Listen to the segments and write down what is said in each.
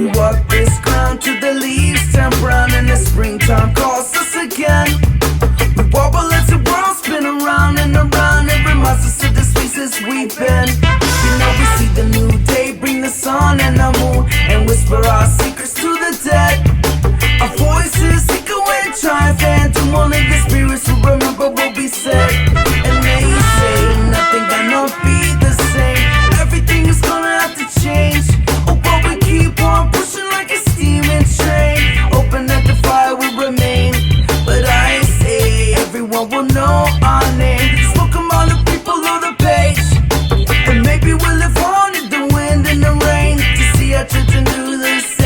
We walk this ground till the leaves turn brown and the springtime calls us again. We wobble as the world spin around and around. It reminds us of the spaces we've been. You know we see the new day, bring the sun and the moon, and whisper our secrets to the dead. Our voices echo and triumph, and to only the spirits who remember what we said. And they say nothing gonna be the same. Everything is gonna have to change. Oh, but we keep on pushing like a steaming train. Open at the fire will remain. But I say everyone will know our name. Smoke among the people on the page. And maybe we'll live on in the wind and the rain to see our children do the same.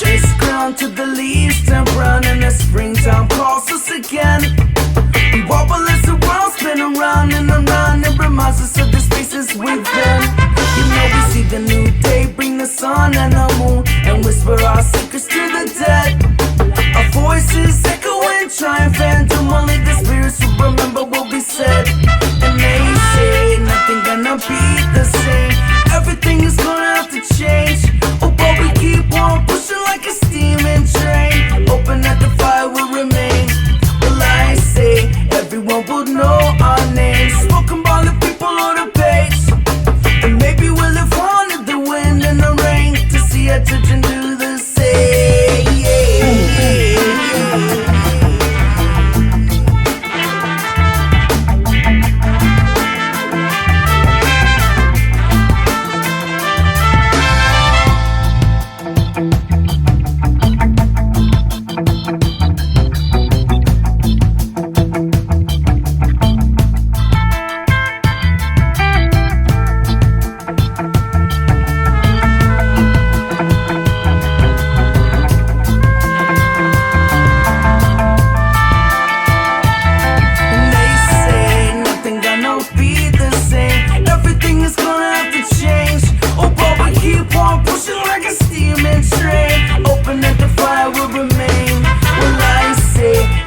This ground till the leaves turn brown and the springtime calls us again. We wobble as the world spin around and around. It reminds us of the spaces we've been. You know we see the new day, bring the sun and the moon, and whisper our secrets to the dead. Our voices echo and triumph, and to only the spirits who remember what we said. And they say nothing gonna be the same. Everything is gonna have to change. Oh, but we keep on pushing like a steaming train. Open at the fire will remain. Well, I say everyone will know our names. Spoken by the people on the page. And maybe we'll live on in the wind and the rain to see our children do the same.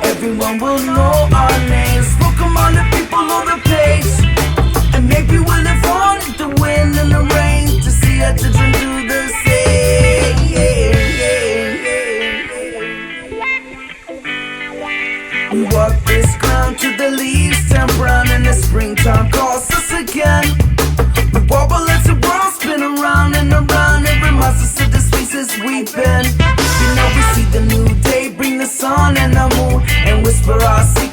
Everyone will know our names. Smoke among the people on the page. And maybe we'll live on in the wind and the rain to see our children do the same. We walk this ground till the leaves turn brown and the springtime calls us again. We wobble as the world spin around and around. It reminds us of the spaces we've been. You know we see the new day, bring the sun and the moon, and whisper our secrets